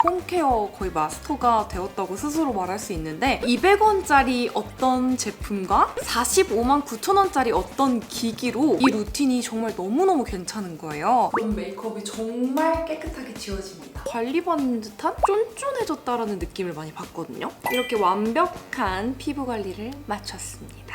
홈케어 거의 마스터가 되었다고 스스로 말할 수 있는데 200원짜리 어떤 제품과 45만 9천 원짜리 어떤 기기로 이 루틴이 정말 너무너무 괜찮은 거예요. 그럼 메이크업이 정말 깨끗하게 지워집니다. 관리받는 듯한 쫀쫀해졌다라는 느낌을 많이 받거든요. 이렇게 완벽한 피부 관리를 마쳤습니다.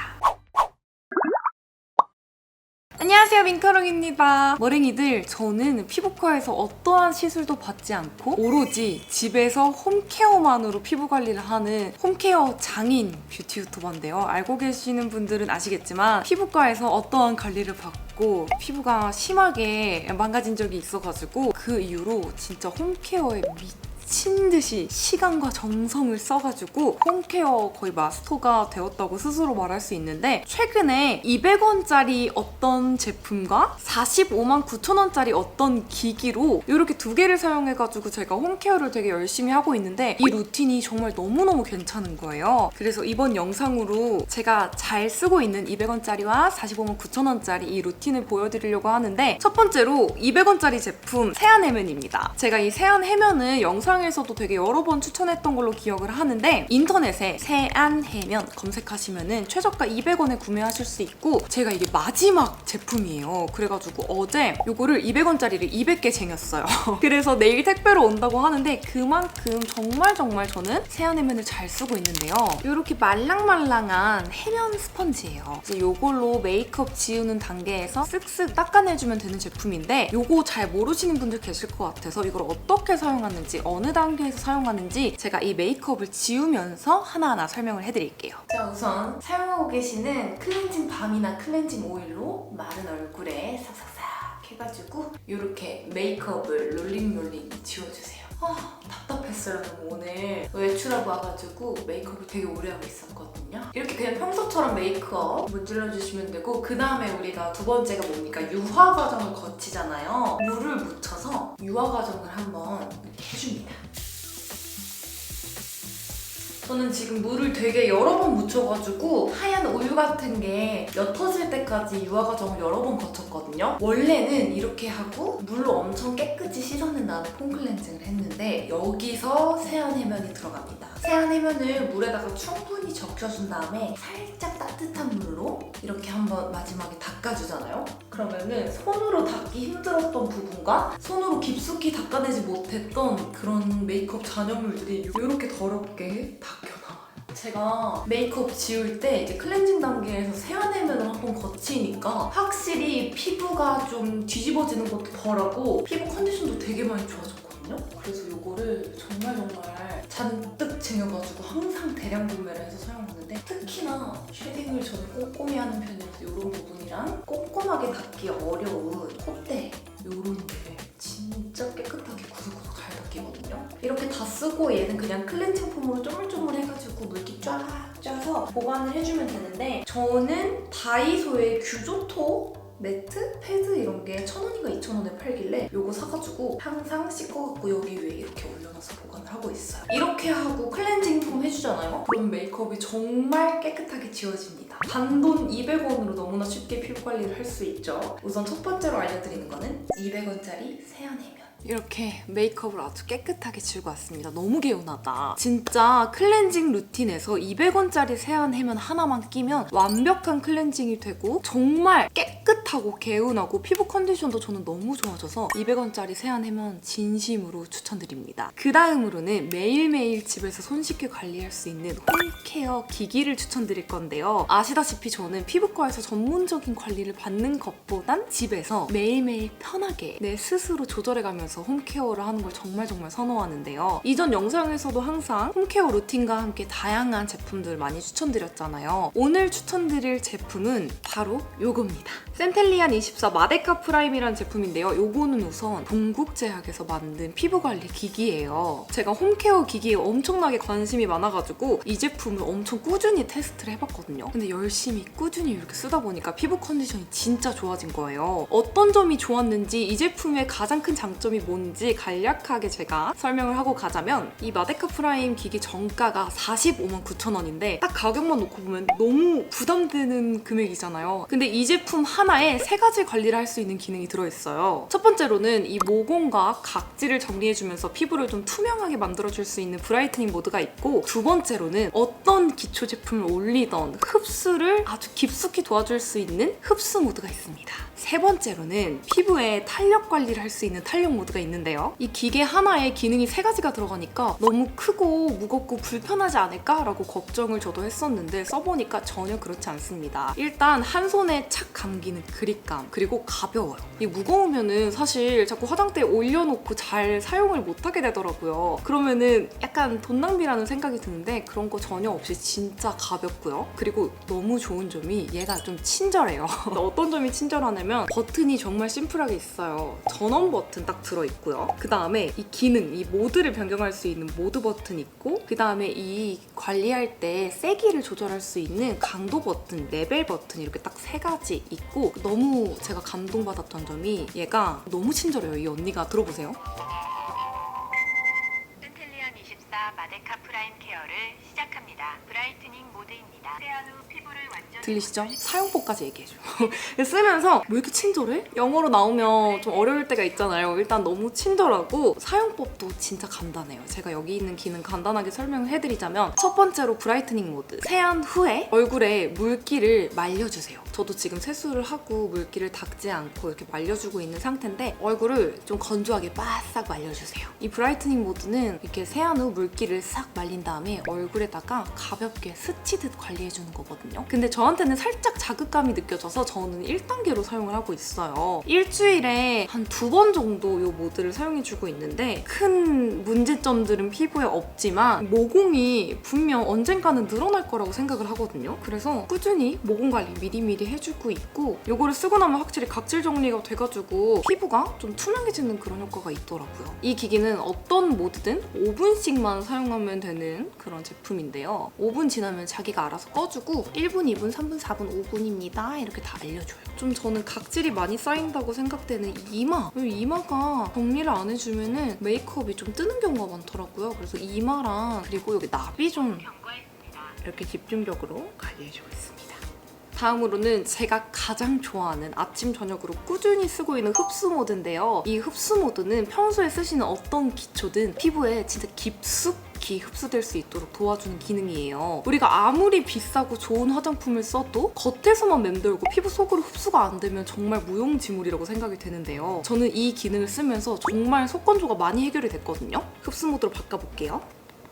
안녕하세요, 민카롱입니다. 머랭이들, 저는 피부과에서 어떠한 시술도 받지 않고 오로지 집에서 홈케어만으로 피부 관리를 하는 홈케어 장인 뷰티 유튜버인데요. 알고 계시는 분들은 아시겠지만 피부과에서 어떠한 관리를 받고 피부가 심하게 망가진 적이 있어가지고 그 이후로 진짜 홈케어에 미친 듯이 시간과 정성을 써가지고 홈케어 거의 마스터가 되었다고 스스로 말할 수 있는데, 최근에 200원짜리 어떤 제품과 45만 9천 원짜리 어떤 기기로 이렇게 두 개를 사용해가지고 제가 홈케어를 되게 열심히 하고 있는데 이 루틴이 정말 너무너무 괜찮은 거예요. 그래서 이번 영상으로 제가 잘 쓰고 있는 200원짜리와 45만 9천 원짜리 이 루틴을 보여드리려고 하는데, 첫 번째로 200원짜리 제품 세안 해면입니다. 제가 이 세안 해면을 영상에서도 되게 여러 번 추천했던 걸로 기억을 하는데, 인터넷에 세안 해면 검색하시면은 최저가 200원에 구매하실 수 있고, 제가 이게 마지막 제품이에요. 그래가지고 어제 요거를 200원짜리를 200개 쟁였어요. 그래서 내일 택배로 온다고 하는데 그만큼 정말 저는 세안 해면을 잘 쓰고 있는데요. 이렇게 말랑말랑한 해면 스펀지예요. 이제 요걸로 메이크업 지우는 단계에서 쓱쓱 닦아내주면 되는 제품인데, 요거 잘 모르시는 분들 계실 것 같아서 이걸 어떻게 사용하는지, 어느 단계에서 사용하는지 제가 이 메이크업을 지우면서 하나하나 설명을 해드릴게요. 자, 우선 사용하고 계시는 클렌징 밤이나 클렌징 오일로 마른 얼굴에 싹싹싹 해가지고 이렇게 메이크업을 롤링 지워주세요. 답답했어요. 너무 오늘 외출하고 와가지고 메이크업을 되게 오래 하고 있었거든요. 이렇게 그냥 평소처럼 메이크업 문질러주시면 되고, 그 다음에 우리가 두 번째가 뭡니까? 유화 과정을 거치잖아요. 물을 묻혀서 유화 과정을 한번 이렇게 해줍니다. 저는 지금 물을 되게 여러 번 묻혀가지고 하얀 우유 같은 게 옅어질 때까지 유화 과정을 여러 번 거쳤거든요. 원래는 이렇게 하고 물로 엄청 깨끗이 씻어낸 다음에 폼 클렌징을 했는데, 여기서 세안 해면이 들어갑니다. 세안 해면을 물에다가 충분히 적셔준 다음에 살짝 따뜻한 물로 이렇게 한번 마지막에 닦아주잖아요. 그러면은 손으로 닦기 힘들었던 부분과 손으로 깊숙이 닦아내지 못했던 그런 메이크업 잔여물들이 이렇게 더럽게 닦여나와요. 제가 메이크업 지울 때 이제 클렌징 단계에서 세안 해면을 한번 거치니까 확실히 피부가 좀 뒤집어지는 것도 덜하고 피부 컨디션도 되게 많이 좋아졌거든요. 그래서 이거를 정말 잔뜩 쟁여가지고 항상 대량 구매를 해서 사용하는데, 특히나 쉐딩을 저는 꼼꼼히 하는 편이라서 이런 부분이랑 꼼꼼하게 닦기 어려운 콧대 이런 데 진짜 깨끗하게 구석구석 잘 닦이거든요. 이렇게 다 쓰고 얘는 그냥 클렌징 폼으로 쪼물쪼물 해가지고 물기 쫙 짜서 보관을 해주면 되는데, 저는 다이소의 규조토 매트? 패드 이런 게 1,000원인가 2,000원에 팔길래 요거 사가지고 항상 씻어갖고 여기 위에 이렇게 올려놔서 보관을 하고 있어요. 이렇게 하고 클렌징 폼 해주잖아요? 그럼 메이크업이 정말 깨끗하게 지워집니다. 단돈 200원으로 너무나 쉽게 피부 관리를 할 수 있죠. 우선 첫 번째로 알려드리는 거는 200원짜리 세안 해면. 이렇게 메이크업을 아주 깨끗하게 지우고 왔습니다. 너무 개운하다. 진짜 클렌징 루틴에서 200원짜리 세안 해면 하나만 끼면 완벽한 클렌징이 되고 정말 깨끗하고 개운하고 피부 컨디션도 저는 너무 좋아져서 200원짜리 세안 해면 진심으로 추천드립니다. 그 다음으로는 매일매일 집에서 손쉽게 관리할 수 있는 홈케어 기기를 추천드릴 건데요. 아시다시피 저는 피부과에서 전문적인 관리를 받는 것보단 집에서 매일매일 편하게 내 스스로 조절해가면서 홈케어를 하는 걸 정말 선호하는데요. 이전 영상에서도 항상 홈케어 루틴과 함께 다양한 제품들 많이 추천드렸잖아요. 오늘 추천드릴 제품은 바로 요겁니다. 센텔리안 24 마데카 프라임이라는 제품인데요. 요거는 우선 동국제약에서 만든 피부관리 기기예요. 제가 홈케어 기기에 엄청나게 관심이 많아가지고 이 제품을 엄청 꾸준히 테스트를 해봤거든요. 근데 열심히 꾸준히 이렇게 쓰다 보니까 피부 컨디션이 진짜 좋아진 거예요. 어떤 점이 좋았는지, 이 제품의 가장 큰 장점이 제품이 뭔지 간략하게 제가 설명을 하고 가자면 이 마데카 프라임 기기 정가가 45만 9천 원인데 딱 가격만 놓고 보면 너무 부담되는 금액이잖아요. 근데 이 제품 하나에 3가지 관리를 할 수 있는 기능이 들어있어요. 첫 번째로는 이 모공과 각질을 정리해주면서 피부를 좀 투명하게 만들어줄 수 있는 브라이트닝 모드가 있고, 두 번째로는 어떤 기초 제품을 올리던 흡수를 아주 깊숙이 도와줄 수 있는 흡수 모드가 있습니다. 세 번째로는 피부에 탄력 관리를 할 수 있는 탄력 모드가 있는데요. 이 기계 하나에 기능이 3가지가 들어가니까 너무 크고 무겁고 불편하지 않을까라고 걱정을 저도 했었는데 써보니까 전혀 그렇지 않습니다. 일단 한 손에 착 감기는 그립감, 그리고 가벼워요. 이 무거우면은 사실 자꾸 화장대에 올려놓고 잘 사용을 못하게 되더라고요. 그러면은 약간 돈 낭비라는 생각이 드는데 그런 거 전혀 없이 진짜 가볍고요. 그리고 너무 좋은 점이 얘가 좀 친절해요. 어떤 점이 친절하냐면 버튼이 정말 심플하게 있어요. 전원 버튼 딱 들어있고요. 그 다음에 이 기능, 이 모드를 변경할 수 있는 모드 버튼 있고, 그 다음에 이 관리할 때 세기를 조절할 수 있는 강도 버튼, 레벨 버튼 이렇게 딱 3가지 있고, 너무 제가 감동받았던 점이 얘가 너무 친절해요. 이 언니가 들어보세요. 센텔리안 24 마데카 프라임 케어를 시작합니다. 브라이트닝 모드입니다. 세안 후 피부를 완전히 들리시죠? 사용법까지 얘기해줘요. 쓰면서 왜 이렇게 친절해? 영어로 나오면 좀 어려울 때가 있잖아요. 일단 너무 친절하고 사용법도 진짜 간단해요. 제가 여기 있는 기능 간단하게 설명을 해드리자면, 첫 번째로 브라이트닝 모드. 세안 후에 얼굴에 물기를 말려주세요. 저도 지금 세수를 하고 물기를 닦지 않고 이렇게 말려주고 있는 상태인데 얼굴을 좀 건조하게 바싹 말려주세요. 이 브라이트닝 모드는 이렇게 세안 후 물기를 싹 말린 다음에 얼굴에다가 가볍게 스치듯 관리해주는 거거든요. 근데 저한테는 살짝 자극감이 느껴져서 저는 1단계로 사용을 하고 있어요. 일주일에 한 2번 정도 이 모드를 사용해주고 있는데 큰 문제점들은 피부에 없지만 모공이 분명 언젠가는 늘어날 거라고 생각을 하거든요. 그래서 꾸준히 모공 관리 미리미리 해주고 있고, 이거를 쓰고 나면 확실히 각질 정리가 돼가지고 피부가 좀 투명해지는 그런 효과가 있더라고요. 이 기기는 어떤 모드든 5분씩만 사용하면 되는 그런 제품인데요. 5분 지나면 자기가 알아서 꺼주고 1분, 2분, 3분, 4분, 5분입니다. 이렇게 다 알려줘요. 좀 저는 각질이 많이 쌓인다고 생각되는 이마가 정리를 안 해주면은 메이크업이 좀 뜨는 경우가 많더라고요. 그래서 이마랑 그리고 여기 나비 좀 경과했습니다. 이렇게 집중적으로 관리해주고 있습니다. 다음으로는 제가 가장 좋아하는 아침 저녁으로 꾸준히 쓰고 있는 흡수 모드인데요. 이 흡수 모드는 평소에 쓰시는 어떤 기초든 피부에 진짜 깊숙이 흡수될 수 있도록 도와주는 기능이에요. 우리가 아무리 비싸고 좋은 화장품을 써도 겉에서만 맴돌고 피부 속으로 흡수가 안 되면 정말 무용지물이라고 생각이 되는데요. 저는 이 기능을 쓰면서 정말 속건조가 많이 해결이 됐거든요. 흡수 모드로 바꿔볼게요.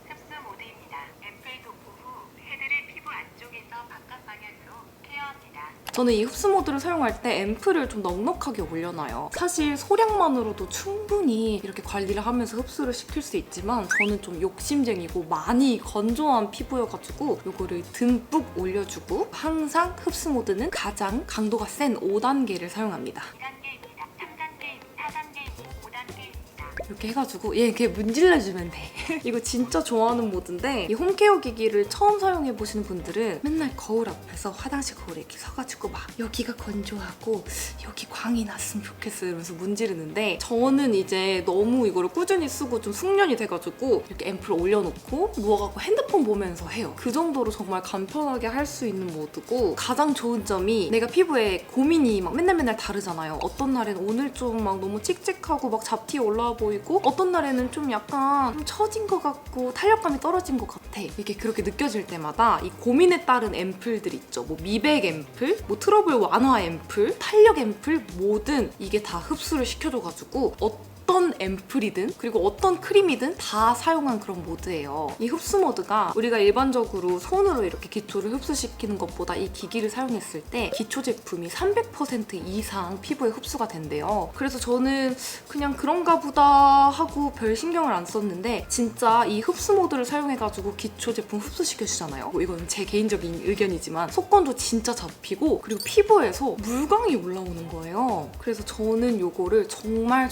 흡수 모드입니다. 앰플 도포 후 헤드를 피부 안쪽에서 바깥 방향으로 케어합니다. 저는 이 흡수 모드를 사용할 때 앰플을 좀 넉넉하게 올려놔요. 사실 소량만으로도 충분히 이렇게 관리를 하면서 흡수를 시킬 수 있지만 저는 좀 욕심쟁이고 많이 건조한 피부여가지고 이거를 듬뿍 올려주고, 항상 흡수 모드는 가장 강도가 센 5단계를 사용합니다. 2단계입니다. 3단계입니다. 4단계입니다. 5단계입니다. 이렇게 해가지고 얘 이렇게 문질러주면 돼. 이거 진짜 좋아하는 모드인데, 이 홈케어 기기를 처음 사용해보시는 분들은 맨날 거울 앞에서 화장실 거울에 이렇게 서가지고 막 여기가 건조하고 여기 광이 났으면 좋겠어 이러면서 문지르는데, 저는 이제 너무 이거를 꾸준히 쓰고 좀 숙련이 돼가지고 이렇게 앰플 올려놓고 누워갖고 핸드폰 보면서 해요. 그 정도로 정말 간편하게 할 수 있는 모드고, 가장 좋은 점이 내가 피부에 고민이 막 맨날 다르잖아요. 어떤 날에는 오늘 좀 막 너무 칙칙하고 막 잡티에 올라와 보이고, 어떤 날에는 좀 약간 좀 처진 것 같고 탄력감이 떨어진 것 같아. 이게 그렇게 느껴질 때마다 이 고민에 따른 앰플들 있죠. 뭐 미백 앰플, 뭐 트러블 완화 앰플, 탄력 앰플, 뭐든 이게 다 흡수를 시켜줘가지고 어떤 앰플이든 그리고 어떤 크림이든 다 사용한 그런 모드예요. 이 흡수 모드가 우리가 일반적으로 손으로 이렇게 기초를 흡수시키는 것보다 이 기기를 사용했을 때 기초 제품이 300% 이상 피부에 흡수가 된대요. 그래서 저는 그냥 그런가 보다 하고 별 신경을 안 썼는데, 진짜 이 흡수 모드를 사용해가지고 기초 제품 흡수시켜주잖아요. 뭐 이건 제 개인적인 의견이지만 속건도 진짜 잡히고, 그리고 피부에서 물광이 올라오는 거예요. 그래서 저는 이거를 정말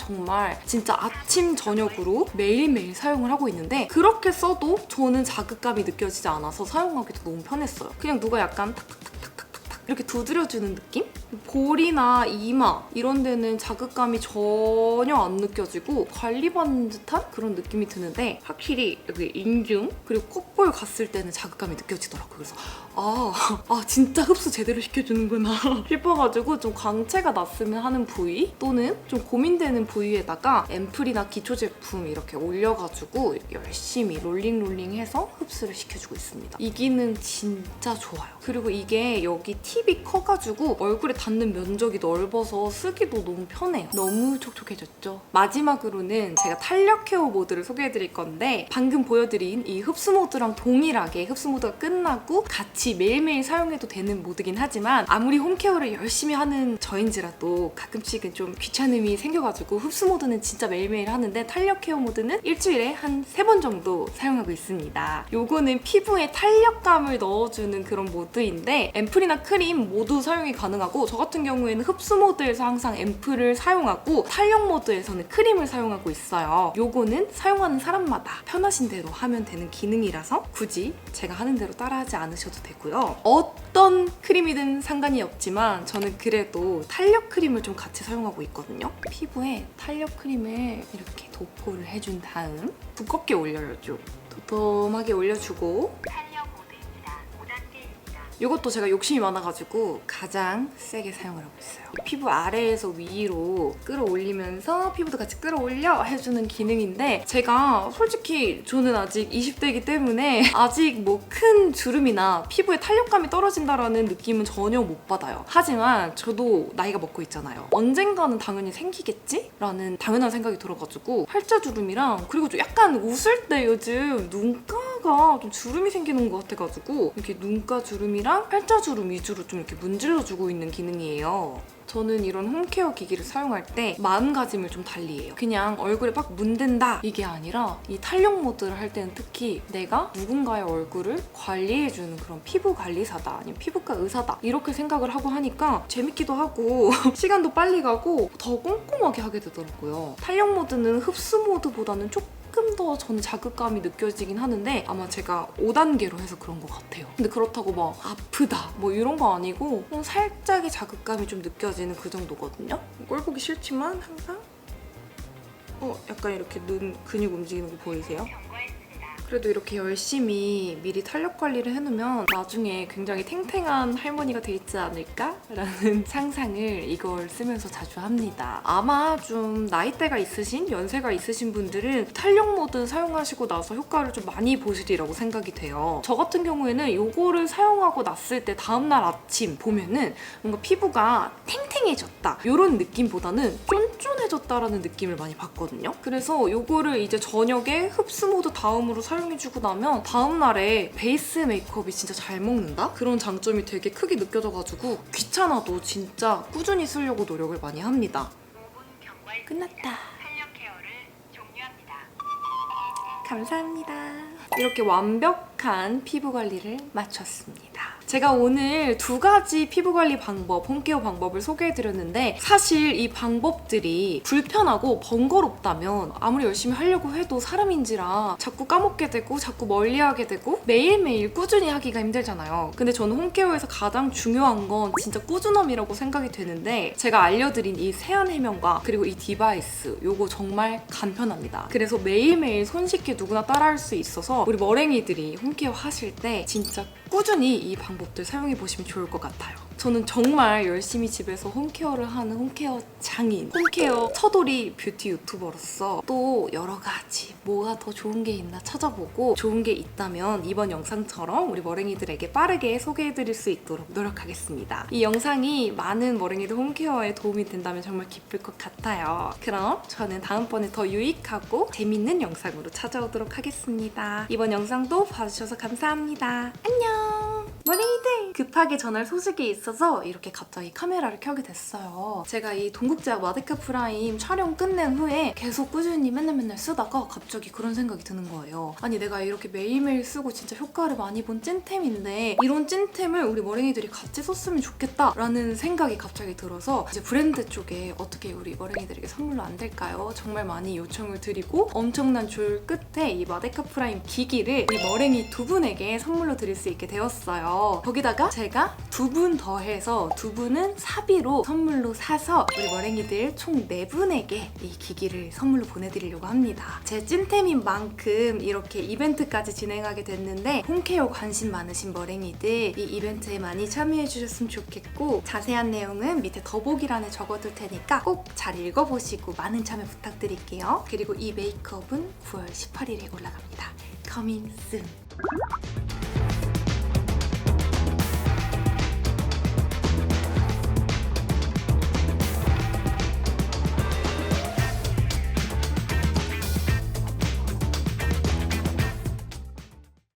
진짜 아침 저녁으로 매일매일 사용을 하고 있는데, 그렇게 써도 저는 자극감이 느껴지지 않아서 사용하기도 너무 편했어요. 그냥 누가 약간 탁탁탁탁탁탁 이렇게 두드려주는 느낌? 볼이나 이마 이런 데는 자극감이 전혀 안 느껴지고 관리받는 듯한 그런 느낌이 드는데 확실히 여기 인중 그리고 콧볼 갔을 때는 자극감이 느껴지더라고요. 그래서 진짜 흡수 제대로 시켜주는구나 싶어가지고 좀 광채가 났으면 하는 부위 또는 좀 고민되는 부위에다가 앰플이나 기초 제품 이렇게 올려가지고 열심히 롤링해서 흡수를 시켜주고 있습니다. 이 기능 진짜 좋아요. 그리고 이게 여기 팁이 커가지고 얼굴에 닿는 면적이 넓어서 쓰기도 너무 편해요. 너무 촉촉해졌죠? 마지막으로는 제가 탄력 케어 모드를 소개해드릴 건데 방금 보여드린 이 흡수 모드랑 동일하게 흡수 모드가 끝나고 같이 매일매일 사용해도 되는 모드긴 하지만 아무리 홈케어를 열심히 하는 저인지라도 가끔씩은 좀 귀찮음이 생겨가지고 흡수 모드는 진짜 매일매일 하는데 탄력 케어 모드는 일주일에 한 3번 정도 사용하고 있습니다. 요거는 피부에 탄력감을 넣어주는 그런 모드인데 앰플이나 크림 모두 사용이 가능하고 저 같은 경우에는 흡수 모드에서 항상 앰플을 사용하고 탄력 모드에서는 크림을 사용하고 있어요. 요거는 사용하는 사람마다 편하신 대로 하면 되는 기능이라서 굳이 제가 하는 대로 따라하지 않으셔도 되고요. 어떤 크림이든 상관이 없지만 저는 그래도 탄력 크림을 좀 같이 사용하고 있거든요. 피부에 탄력 크림을 이렇게 도포를 해준 다음 두껍게 올려요. 좀 도톰하게 올려주고 탄력 모드입니다. 5단계입니다. 이것도 제가 욕심이 많아가지고 가장 세게 사용을 하고 있어요. 피부 아래에서 위로 끌어올리면서 피부도 같이 끌어올려 해주는 기능인데 제가 솔직히 저는 아직 20대이기 때문에 아직 뭐 큰 주름이나 피부에 탄력감이 떨어진다라는 느낌은 전혀 못 받아요. 하지만 저도 나이가 먹고 있잖아요. 언젠가는 당연히 생기겠지? 라는 당연한 생각이 들어가지고 팔자주름이랑 그리고 좀 약간 웃을 때 요즘 눈가가 좀 주름이 생기는 것 같아가지고 이렇게 눈가 주름이랑 팔자주름 위주로 좀 이렇게 문질러주고 있는 기능이에요. 저는 이런 홈케어 기기를 사용할 때 마음가짐을 좀 달리해요. 그냥 얼굴에 막 문댄다 이게 아니라 이 탄력 모드를 할 때는 특히 내가 누군가의 얼굴을 관리해주는 그런 피부 관리사다 아니면 피부과 의사다 이렇게 생각을 하고 하니까 재밌기도 하고 시간도 빨리 가고 더 꼼꼼하게 하게 되더라고요. 탄력 모드는 흡수 모드보다는 조금 더 저는 자극감이 느껴지긴 하는데 아마 제가 5단계로 해서 그런 것 같아요. 근데 그렇다고 막 아프다 뭐 이런 거 아니고 그냥 살짝의 자극감이 좀 느껴지는 그 정도거든요. 꼴 보기 싫지만 항상 약간 이렇게 눈 근육 움직이는 거 보이세요? 경과했습니다. 그래도 이렇게 열심히 미리 탄력 관리를 해놓으면 나중에 굉장히 탱탱한 할머니가 돼 있지 않을까라는 상상을 이걸 쓰면서 자주 합니다. 아마 좀 나이대가 있으신, 연세가 있으신 분들은 탄력 모드 사용하시고 나서 효과를 좀 많이 보시리라고 생각이 돼요. 저 같은 경우에는 이거를 사용하고 났을 때 다음날 아침 보면은 뭔가 피부가 탱탱해졌다 이런 느낌보다는 쫀쫀해졌다라는 느낌을 많이 받거든요. 그래서 이거를 이제 저녁에 흡수 모드 다음으로 사용해주고 나면 다음날에 베이스 메이크업이 진짜 잘 먹는다? 그런 장점이 되게 크게 느껴져가지고 귀찮아도 진짜 꾸준히 쓰려고 노력을 많이 합니다. 5분 경과했습니다. 끝났다. 탄력 케어를 종료합니다. 감사합니다. 이렇게 완벽한 피부 관리를 마쳤습니다. 제가 오늘 2가지 피부 관리 방법, 홈케어 방법을 소개해드렸는데 사실 이 방법들이 불편하고 번거롭다면 아무리 열심히 하려고 해도 사람인지라 자꾸 까먹게 되고 자꾸 멀리하게 되고 매일매일 꾸준히 하기가 힘들잖아요. 근데 저는 홈케어에서 가장 중요한 건 진짜 꾸준함이라고 생각이 되는데 제가 알려드린 이 세안 해명과 그리고 이 디바이스 요거 정말 간편합니다. 그래서 매일매일 손쉽게 누구나 따라할 수 있어서 우리 머랭이들이 홈케어 하실 때 진짜 꾸준히 이 방법들 사용해보시면 좋을 것 같아요. 저는 정말 열심히 집에서 홈케어를 하는 홈케어 장인, 홈케어 처돌이 뷰티 유튜버로서 또 여러 가지 뭐가 더 좋은 게 있나 찾아보고 좋은 게 있다면 이번 영상처럼 우리 머랭이들에게 빠르게 소개해드릴 수 있도록 노력하겠습니다. 이 영상이 많은 머랭이들 홈케어에 도움이 된다면 정말 기쁠 것 같아요. 그럼 저는 다음번에 더 유익하고 재밌는 영상으로 찾아오도록 하겠습니다. 이번 영상도 봐주셔서 감사합니다. 안녕! 머랭이들! 급하게 전할 소식이 있어서 이렇게 갑자기 카메라를 켜게 됐어요. 제가 이 동국제약 마데카 프라임 촬영 끝낸 후에 계속 꾸준히 맨날 쓰다가 갑자기 그런 생각이 드는 거예요. 아니 내가 이렇게 매일매일 쓰고 진짜 효과를 많이 본 찐템인데 이런 찐템을 우리 머랭이들이 같이 썼으면 좋겠다라는 생각이 갑자기 들어서 이제 브랜드 쪽에 어떻게 우리 머랭이들에게 선물로 안 될까요? 정말 많이 요청을 드리고 엄청난 줄 끝에 이 마데카 프라임 기기를 우리 머랭이 2분에게 선물로 드릴 수 있게 되었어요. 거기다가 분과 제가 2분 더해서 2분은 사비로 선물로 사서 우리 머랭이들 총 4분에게 이 기기를 선물로 보내드리려고 합니다. 제 찐템인 만큼 이렇게 이벤트까지 진행하게 됐는데 홈케어 관심 많으신 머랭이들 이 이벤트에 많이 참여해주셨으면 좋겠고 자세한 내용은 밑에 더보기란에 적어둘 테니까 꼭 잘 읽어보시고 많은 참여 부탁드릴게요. 그리고 이 메이크업은 9월 18일에 올라갑니다. Coming soon.